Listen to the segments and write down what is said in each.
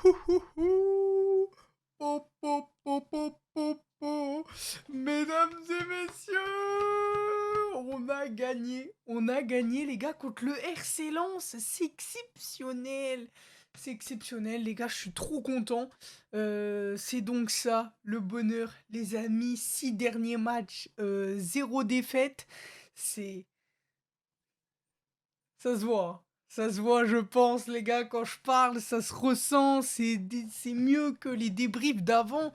Ouhouhou. Po, po, po, po, po, po. Mesdames et messieurs, on a gagné les gars contre le RC Lens, c'est exceptionnel, les gars, je suis trop content. C'est donc ça, le bonheur, les amis, 6 derniers matchs, 0 défaite, c'est ça se voit, hein. Ça se voit, je pense, les gars, quand je parle, ça se ressent. C'est mieux que les débriefs d'avant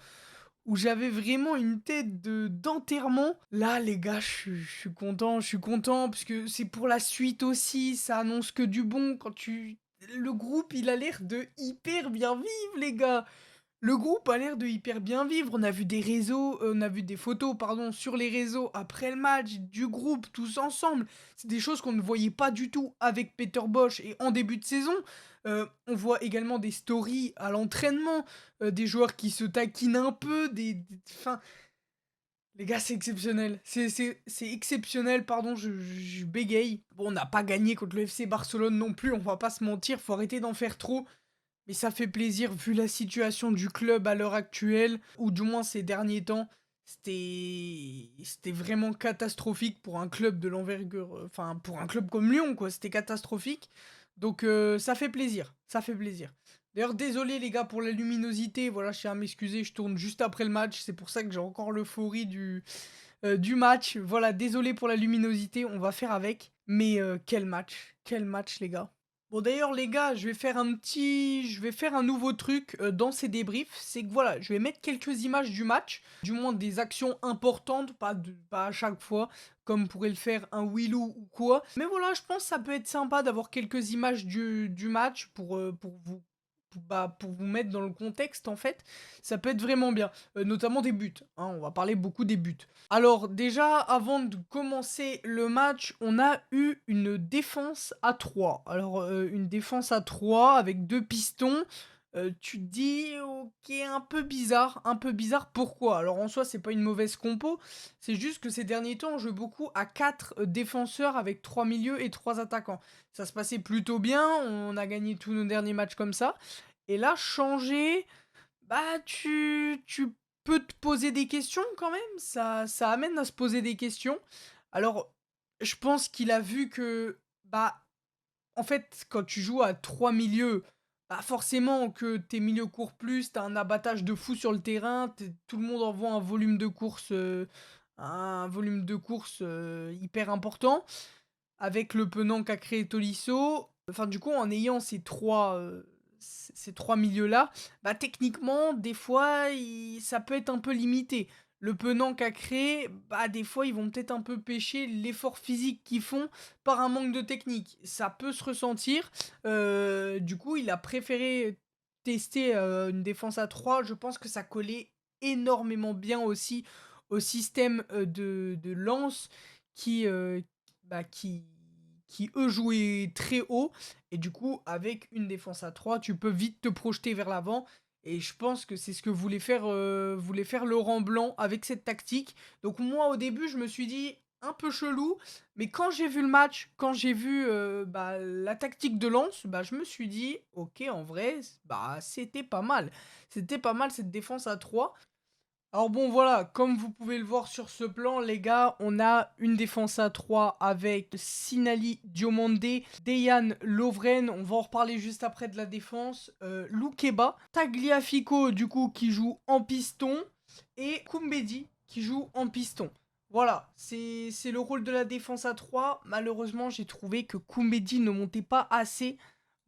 où j'avais vraiment une tête d'enterrement. Là, les gars, je suis content parce que c'est pour la suite aussi. Ça annonce que du bon quand tu. Le groupe, il a l'air de hyper bien vivre, les gars. Le groupe a l'air de hyper bien vivre. On a vu des photos, pardon, sur les réseaux après le match du groupe tous ensemble. C'est des choses qu'on ne voyait pas du tout avec Peter Bosch et en début de saison. On voit également des stories à l'entraînement, des joueurs qui se taquinent un peu, enfin, les gars, c'est exceptionnel. C'est exceptionnel, pardon, je bégaye. Bon, on n'a pas gagné contre le FC Barcelone non plus, on va pas se mentir, faut arrêter d'en faire trop. Mais ça fait plaisir vu la situation du club à l'heure actuelle, ou du moins ces derniers temps. C'était vraiment catastrophique pour un club de l'envergure, enfin pour un club comme Lyon, quoi. C'était catastrophique. Donc ça fait plaisir, ça fait plaisir. D'ailleurs, désolé les gars pour la luminosité, voilà, je tiens à m'excuser, je tourne juste après le match, c'est pour ça que j'ai encore l'euphorie du match. Voilà, désolé pour la luminosité, on va faire avec. Mais quel match les gars. Bon d'ailleurs les gars, je vais faire un nouveau truc dans ces débriefs, c'est que voilà, je vais mettre quelques images du match, du moins des actions importantes, pas à chaque fois, comme pourrait le faire un Willou ou quoi. Mais voilà, je pense que ça peut être sympa d'avoir quelques images du match pour vous mettre dans le contexte en fait. Ça peut être vraiment bien, notamment des buts, hein, on va parler beaucoup des buts. Alors déjà, avant de commencer le match, on a eu une défense à 3. Alors, une défense à 3 avec 2 pistons, tu te dis: «OK, un peu bizarre». Pourquoi? Alors en soi, c'est pas une mauvaise compo, c'est juste que ces derniers temps, on joue beaucoup à 4 défenseurs avec 3 milieux et 3 attaquants. Ça se passait plutôt bien, on a gagné tous nos derniers matchs comme ça et là, changer, bah, tu peux te poser des questions quand même, ça amène à se poser des questions. Alors, je pense qu'il a vu que, bah, en fait, quand tu joues à 3 milieux, bah, forcément que tes milieux courent plus, tu as un abattage de fou sur le terrain, tout le monde envoie un volume de course, hyper important avec le Penang qu'a créé Tolisso. Enfin, du coup, en ayant ces 3 milieux-là, bah, techniquement, des fois, ça peut être un peu limité. Le Penang qu'a créé, bah, des fois, ils vont peut-être un peu pêcher l'effort physique qu'ils font par un manque de technique. Ça peut se ressentir. Du coup, il a préféré tester une défense à 3. Je pense que ça collait énormément bien aussi au système de Lens qui, bah, qui eux jouaient très haut et du coup avec une défense à 3 tu peux vite te projeter vers l'avant et je pense que c'est ce que voulait faire Laurent Blanc avec cette tactique. Donc moi au début je me suis dit un peu chelou, mais quand j'ai vu le match, quand j'ai vu bah, la tactique de Lens, bah, je me suis dit ok en vrai bah, c'était pas mal. C'était pas mal cette défense à 3. Alors bon voilà, comme vous pouvez le voir sur ce plan, les gars, on a une défense à 3 avec Sinali Diomandé, Dejan Lovren, on va en reparler juste après de la défense, Loukeba, Tagliafico du coup qui joue en piston, et Koumbedi qui joue en piston. Voilà, c'est le rôle de la défense à 3. Malheureusement, j'ai trouvé que Koumbedi ne montait pas assez.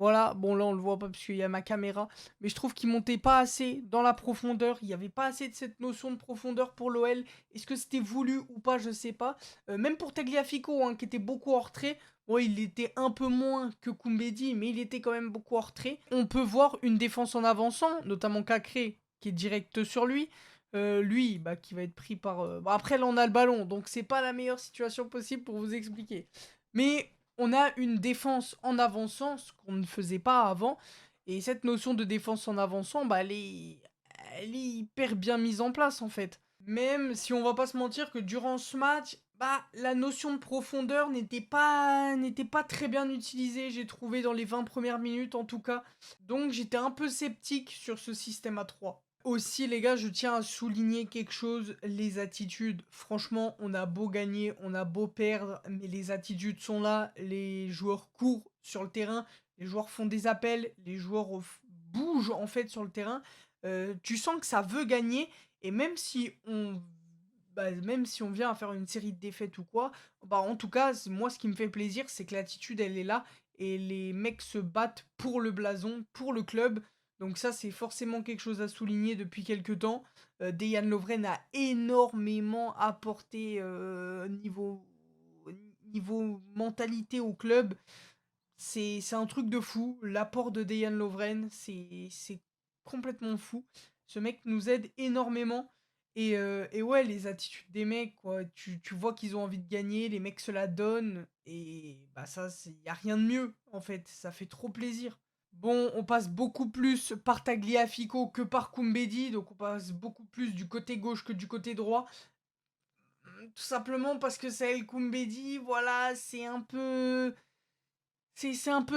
Voilà, bon là on le voit pas parce qu'il y a ma caméra, mais je trouve qu'il montait pas assez dans la profondeur. Il n'y avait pas assez de cette notion de profondeur pour l'OL. Est-ce que c'était voulu ou pas, je sais pas. Même pour Tagliafico, hein, qui était beaucoup hors trait. Bon, il était un peu moins que Koumbedi, mais il était quand même beaucoup hors trait. On peut voir une défense en avançant, notamment Cacré, qui est direct sur lui. Lui, bah, qui va être pris par... Bon, après, là, on a le ballon, donc c'est pas la meilleure situation possible pour vous expliquer. Mais on a une défense en avançant, ce qu'on ne faisait pas avant. Et cette notion de défense en avançant, bah, elle est hyper bien mise en place, en fait. Même si on va pas se mentir que durant ce match, Bah, la notion de profondeur n'était pas très bien utilisée, j'ai trouvé dans les 20 premières minutes en tout cas. Donc j'étais un peu sceptique sur ce système à 3. Aussi les gars, je tiens à souligner quelque chose, les attitudes. Franchement, on a beau gagner, on a beau perdre, mais les attitudes sont là, les joueurs courent sur le terrain, les joueurs font des appels, les joueurs bougent en fait sur le terrain. Tu sens que ça veut gagner et même si on vient à faire une série de défaites ou quoi, bah, en tout cas, moi, ce qui me fait plaisir, c'est que l'attitude, elle est là et les mecs se battent pour le blason, pour le club. Donc ça, c'est forcément quelque chose à souligner depuis quelques temps. Dejan Lovren a énormément apporté niveau mentalité au club. C'est un truc de fou. L'apport de Dejan Lovren, c'est complètement fou. Ce mec nous aide énormément. Et ouais, les attitudes des mecs, quoi. Tu vois qu'ils ont envie de gagner, les mecs se la donnent. Et bah ça, y a rien de mieux, en fait. Ça fait trop plaisir. Bon, on passe beaucoup plus par Tagliafico que par Koumbedi. Donc on passe beaucoup plus du côté gauche que du côté droit. Tout simplement parce que Saël Koumbedi, voilà, c'est un peu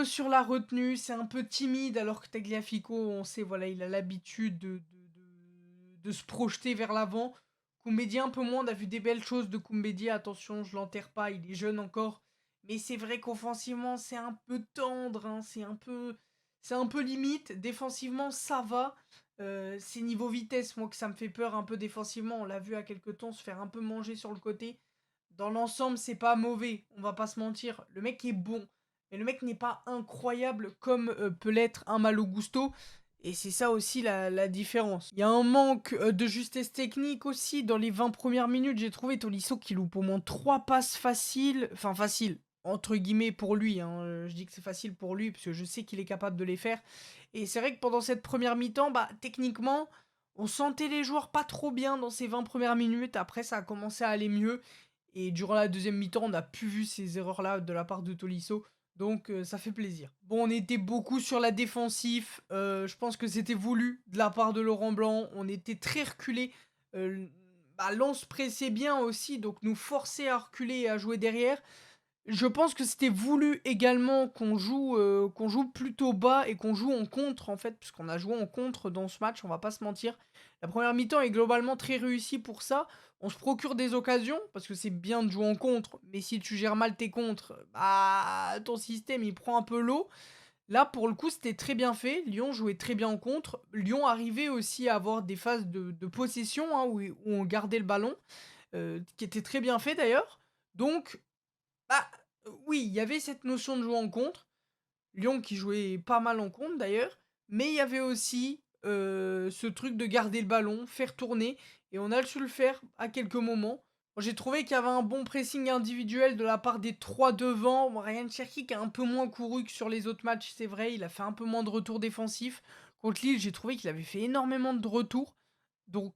sur la retenue, c'est un peu timide, alors que Tagliafico, on sait, voilà, il a l'habitude de se projeter vers l'avant. Koumbedi un peu moins, on a vu des belles choses de Koumbedi, attention, je l'enterre pas, il est jeune encore. Mais c'est vrai qu'offensivement, c'est un peu tendre, hein, c'est un peu limite. Défensivement, ça va. C'est niveau vitesse, moi, que ça me fait peur un peu défensivement. On l'a vu à quelques temps se faire un peu manger sur le côté. Dans l'ensemble, c'est pas mauvais, on va pas se mentir. Le mec est bon. Mais le mec n'est pas incroyable comme peut l'être un Malo Gusto. Et c'est ça aussi la différence. Il y a un manque de justesse technique aussi. Dans les 20 premières minutes, j'ai trouvé Tolisso qui loupe au moins 3 passes faciles. Enfin, faciles, entre guillemets, pour lui. Hein. Je dis que c'est facile pour lui, parce que je sais qu'il est capable de les faire. Et c'est vrai que pendant cette première mi-temps, bah, techniquement, on sentait les joueurs pas trop bien dans ces 20 premières minutes. Après, ça a commencé à aller mieux. Et durant la deuxième mi-temps, on n'a plus vu ces erreurs-là de la part de Tolisso. Donc ça fait plaisir. Bon, on était beaucoup sur la défensive. Je pense que c'était voulu de la part de Laurent Blanc. On était très reculé. Lens pressait bien aussi, donc nous forçait à reculer et à jouer derrière. Je pense que c'était voulu également qu'on joue plutôt bas et qu'on joue en contre, en fait, puisqu'on a joué en contre dans ce match, on va pas se mentir. La première mi-temps est globalement très réussie pour ça. On se procure des occasions, parce que c'est bien de jouer en contre, mais si tu gères mal tes contres, bah ton système il prend un peu l'eau. Là, pour le coup, c'était très bien fait. Lyon jouait très bien en contre. Lyon arrivait aussi à avoir des phases de possession, hein, où on gardait le ballon, qui était très bien fait d'ailleurs. Donc, bah, oui, il y avait cette notion de jouer en contre. Lyon qui jouait pas mal en contre d'ailleurs. Mais il y avait aussi ce truc de garder le ballon, faire tourner. Et on a su le faire à quelques moments. Moi, j'ai trouvé qu'il y avait un bon pressing individuel de la part des trois devant. Bon, Ryan Cherki qui a un peu moins couru que sur les autres matchs, c'est vrai. Il a fait un peu moins de retours défensifs. Contre Lille, j'ai trouvé qu'il avait fait énormément de retours. Donc,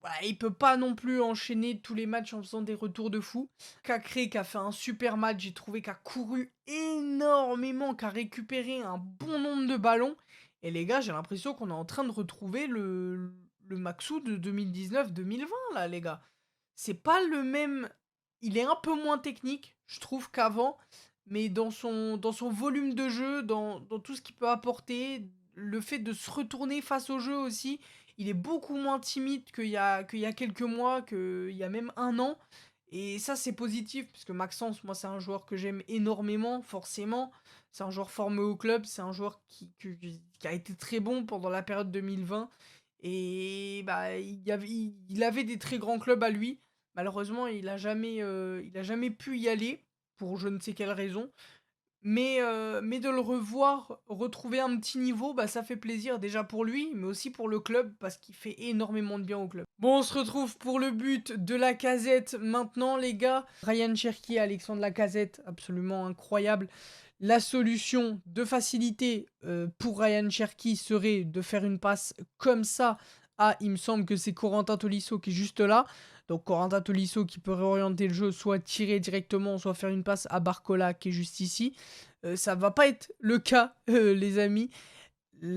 voilà, il peut pas non plus enchaîner tous les matchs en faisant des retours de fou. Cacré qui a fait un super match, j'ai trouvé qu'il a couru énormément, qui a récupéré un bon nombre de ballons. Et les gars, j'ai l'impression qu'on est en train de retrouver le Maxou de 2019-2020 là, les gars. C'est pas le même. Il est un peu moins technique, je trouve, qu'avant. Mais dans son volume de jeu, dans tout ce qu'il peut apporter, le fait de se retourner face au jeu aussi, il est beaucoup moins timide qu'il y a quelques mois, qu'il y a même un an. Et ça, c'est positif, parce que Maxence, moi, c'est un joueur que j'aime énormément, forcément. C'est un joueur formé au club, c'est un joueur qui a été très bon pendant la période 2020. Et bah, il avait des très grands clubs à lui. Malheureusement, il a jamais pu y aller, pour je ne sais quelle raison. Mais de le revoir retrouver un petit niveau, bah, ça fait plaisir déjà pour lui, mais aussi pour le club, parce qu'il fait énormément de bien au club. Bon, on se retrouve pour le but de Lacazette maintenant, les gars. Ryan Cherki, Alexandre Lacazette, absolument incroyable. La solution de facilité pour Ryan Cherki serait de faire une passe comme ça à, il me semble que c'est Corentin Tolisso qui est juste là. Donc Corentin Tolisso qui peut réorienter le jeu, soit tirer directement, soit faire une passe à Barcola qui est juste ici. Ça va pas être le cas, les amis.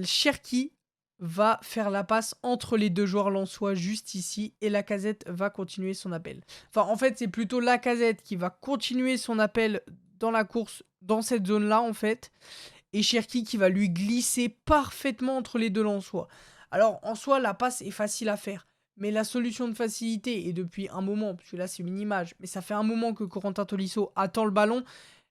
Cherki va faire la passe entre les 2 joueurs lensois juste ici et Lacazette va continuer son appel. Enfin, en fait, c'est plutôt Lacazette qui va continuer son appel dans la course, dans cette zone-là, en fait, et Cherki qui va lui glisser parfaitement entre les 2 lensois. Alors, en soi, la passe est facile à faire, mais la solution de facilité, et depuis un moment, parce que là, c'est une image, mais ça fait un moment que Corentin Tolisso attend le ballon,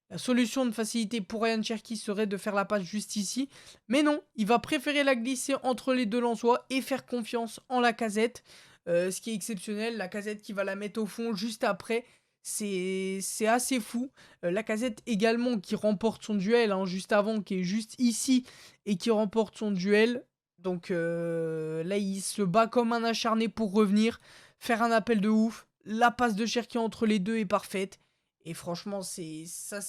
la solution de facilité pour Ryan Cherki serait de faire la passe juste ici. Mais non, il va préférer la glisser entre les 2 lensois et faire confiance en Lacazette. Ce qui est exceptionnel, Lacazette qui va la mettre au fond juste après. C'est assez fou. Lacazette également qui remporte son duel hein, juste avant, qui est juste ici et qui remporte son duel. Donc là, il se bat comme un acharné pour revenir, faire un appel de ouf. La passe de Cherki entre les deux est parfaite. Et franchement, c'est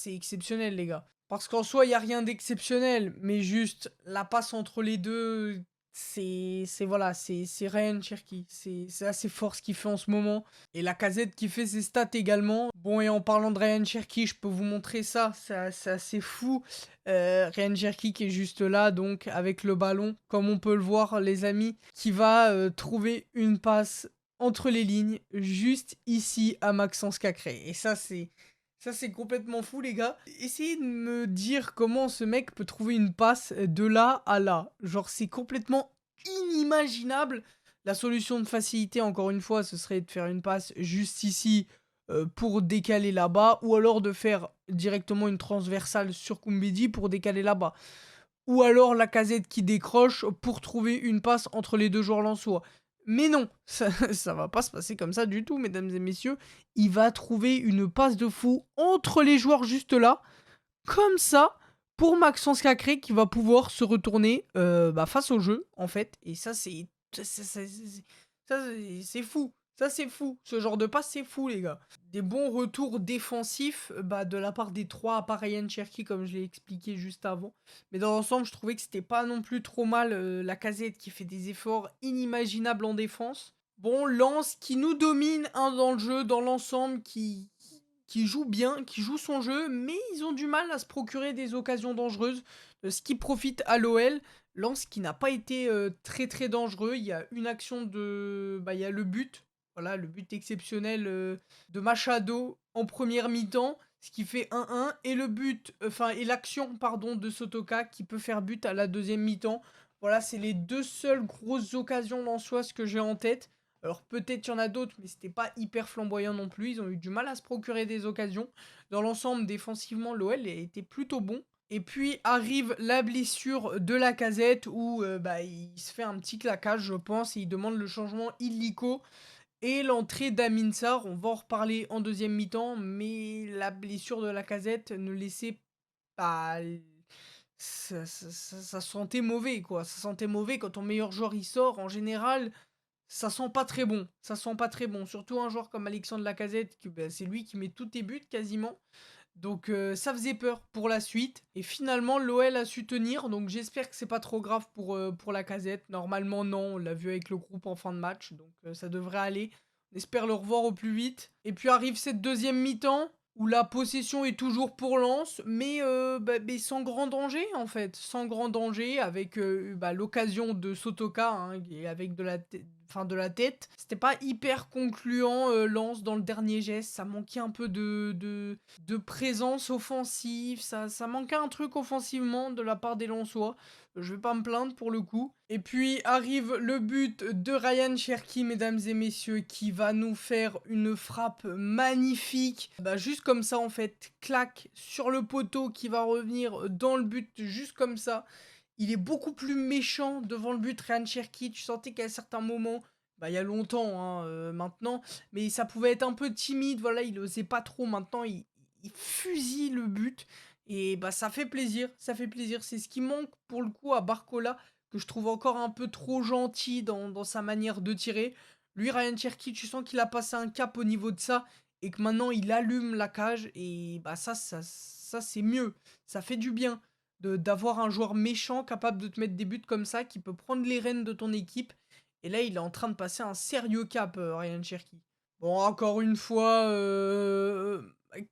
exceptionnel, les gars. Parce qu'en soi, il n'y a rien d'exceptionnel, mais juste la passe entre les deux, voilà, c'est Ryan Cherki. C'est assez fort ce qu'il fait en ce moment. Et la casette qui fait ses stats également. Bon, et en parlant de Ryan Cherki, je peux vous montrer ça, c'est assez fou. Ryan Cherki qui est juste là, donc, avec le ballon, comme on peut le voir, les amis, qui va trouver une passe entre les lignes, juste ici à Maxence Cacré. Et ça c'est complètement fou les gars. Essayez de me dire comment ce mec peut trouver une passe de là à là. Genre c'est complètement inimaginable. La solution de facilité, encore une fois, ce serait de faire une passe juste ici pour décaler là-bas, ou alors de faire directement une transversale sur Koumbedi pour décaler là-bas. Ou alors la casette qui décroche pour trouver une passe entre les 2 joueurs lensois. Mais non, ça va pas se passer comme ça du tout, mesdames et messieurs. Il va trouver une passe de fou entre les joueurs juste là, comme ça, pour Maxence Cacré qui va pouvoir se retourner face au jeu, en fait. Et ça, c'est fou. Ça, c'est fou. Ce genre de passe, c'est fou, les gars. Des bons retours défensifs de la part des 3 à part Ryan Cherki, comme je l'ai expliqué juste avant. Mais dans l'ensemble, je trouvais que c'était pas non plus trop mal la casette qui fait des efforts inimaginables en défense. Bon, Lens qui nous domine dans le jeu, dans l'ensemble, qui joue bien, qui joue son jeu, mais ils ont du mal à se procurer des occasions dangereuses, ce qui profite à l'OL. Lens qui n'a pas été très très dangereux. Il y a une action de. Il y a le but. Voilà, le but exceptionnel de Machado en première mi-temps, ce qui fait 1-1. Et le but, et l'action, pardon, de Sotoka qui peut faire but à la deuxième mi-temps. Voilà, c'est les 2 seules grosses occasions lensoises que j'ai en tête. Alors peut-être qu'il y en a d'autres, mais c'était pas hyper flamboyant non plus. Ils ont eu du mal à se procurer des occasions. Dans l'ensemble, défensivement, l'OL était plutôt bon. Et puis arrive la blessure de Lacazette où il se fait un petit claquage, je pense, et il demande le changement illico et l'entrée d'Amin Sarr. On va en reparler en deuxième mi-temps, mais la blessure de Lacazette ne laissait pas. Ça sentait mauvais, quoi. Ça sentait mauvais quand ton meilleur joueur il sort. En général, ça sent pas très bon. Ça sent pas très bon. Surtout un joueur comme Alexandre Lacazette, c'est lui qui met tous tes buts quasiment. Donc ça faisait peur pour la suite. Et finalement, l'OL a su tenir. Donc j'espère que c'est pas trop grave pour Lacazette. Normalement, non. On l'a vu avec le groupe en fin de match. Donc ça devrait aller. On espère le revoir au plus vite. Et puis arrive cette deuxième mi-temps où la possession est toujours pour Lens, mais sans grand danger en fait, sans grand danger, avec l'occasion de Sotoka hein, et avec de la tête. C'était pas hyper concluant Lens dans le dernier geste, ça manquait un peu de présence offensive, ça manquait un truc offensivement de la part des Lensois. Je vais pas me plaindre pour le coup. Et puis arrive le but de Ryan Cherki, mesdames et messieurs, qui va nous faire une frappe magnifique. Juste comme ça, en fait, claque sur le poteau qui va revenir dans le but, juste comme ça. Il est beaucoup plus méchant devant le but, Ryan Cherki. Tu sentais qu'à certains moments, il y a longtemps hein, maintenant, mais ça pouvait être un peu timide. Voilà, il osait pas trop. Maintenant, il fusille le but. Et ça fait plaisir, ça fait plaisir. C'est ce qui manque pour le coup à Barcola, que je trouve encore un peu trop gentil dans sa manière de tirer. Lui, Ryan Cherki, tu sens qu'il a passé un cap au niveau de ça et que maintenant il allume la cage et ça c'est mieux. Ça fait du bien d'avoir un joueur méchant capable de te mettre des buts comme ça, qui peut prendre les rênes de ton équipe. Et là, il est en train de passer un sérieux cap, Ryan Cherki. Bon, encore une fois,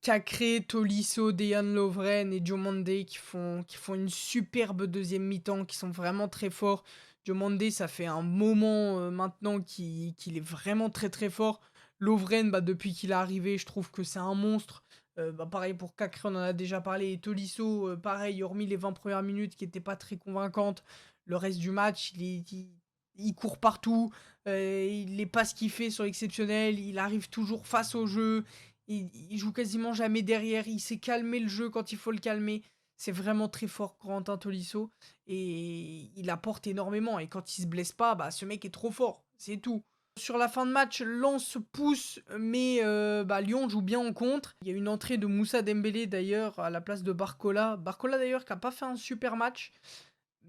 Cacré, Tolisso, Dejan Lovren et Diomandé qui font une superbe deuxième mi-temps, qui sont vraiment très forts. Diomandé, ça fait un moment, maintenant qu'il est vraiment très, très fort. Lovren, bah, depuis qu'il est arrivé, je trouve que c'est un monstre. Bah, pareil pour Cacré, on en a déjà parlé et Tolisso, pareil, hormis les 20 premières minutes qui étaient pas très convaincantes, le reste du match, il court partout, les passes qu'il fait sont exceptionnelles, il arrive toujours face au jeu, il joue quasiment jamais derrière, il sait calmer le jeu quand il faut le calmer. C'est vraiment très fort, Corentin Tolisso, et il apporte énormément. Et quand il se blesse pas, bah, ce mec est trop fort, c'est tout. Sur la fin de match, Lens pousse, mais bah, Lyon joue bien en contre. Il y a une entrée de Moussa Dembélé d'ailleurs à la place de Barcola. Barcola d'ailleurs qui a pas fait un super match,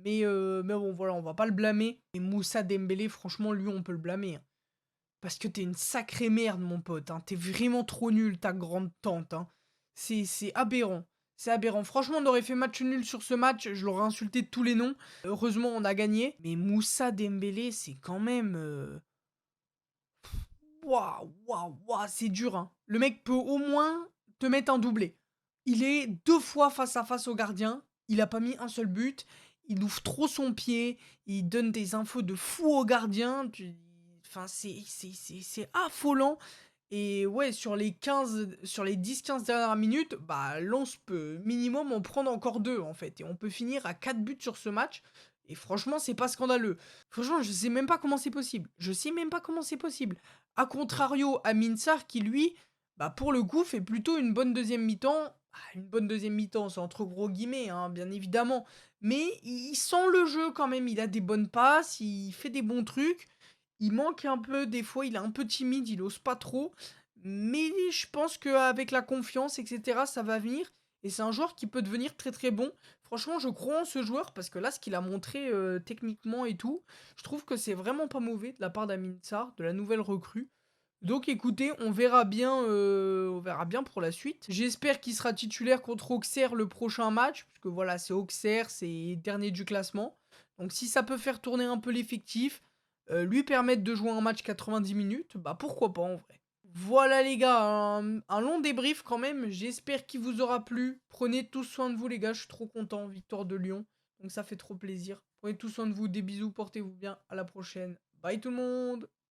mais bon voilà, on va pas le blâmer. Et Moussa Dembélé, franchement, lui on peut le blâmer, hein. Parce que t'es une sacrée merde, mon pote, hein. Tu vraiment trop nul, ta grande tante, hein. C'est aberrant. C'est aberrant. Franchement, on aurait fait match nul sur ce match, je l'aurais insulté de tous les noms. Heureusement, on a gagné. Mais Moussa Dembélé, c'est quand même... Waouh, waouh, waouh, c'est dur, hein. Le mec peut au moins te mettre un doublé. Il est 2 fois face à face au gardien, il a pas mis un seul but, il ouvre trop son pied, il donne des infos de fou au gardien, enfin c'est affolant. Et ouais, sur les 10-15 dernières minutes, bah Lens peut minimum en prendre encore 2 en fait, et on peut finir à 4 buts sur ce match, et franchement, c'est pas scandaleux. Franchement, je sais même pas comment c'est possible. Je sais même pas comment c'est possible. A contrario à Minsar qui lui, bah pour le coup, fait plutôt une bonne deuxième mi-temps. Ah, une bonne deuxième mi-temps, c'est entre gros guillemets, hein, bien évidemment. Mais il sent le jeu quand même, il a des bonnes passes, il fait des bons trucs. Il manque un peu, des fois, il est un peu timide, il ose pas trop. Mais je pense qu'avec la confiance, etc., ça va venir. Et c'est un joueur qui peut devenir très très bon. Franchement, je crois en ce joueur parce que là, ce qu'il a montré techniquement et tout, je trouve que c'est vraiment pas mauvais de la part d'Amin Sarr, de la nouvelle recrue. Donc écoutez, on verra bien pour la suite. J'espère qu'il sera titulaire contre Auxerre le prochain match, puisque voilà, c'est Auxerre, c'est dernier du classement. Donc si ça peut faire tourner un peu l'effectif, lui permettre de jouer un match 90 minutes, bah pourquoi pas en vrai. Voilà les gars, un long débrief quand même, j'espère qu'il vous aura plu. Prenez tous soin de vous les gars, je suis trop content, victoire de Lyon, donc ça fait trop plaisir. Prenez tous soin de vous, des bisous, portez-vous bien, à la prochaine. Bye tout le monde!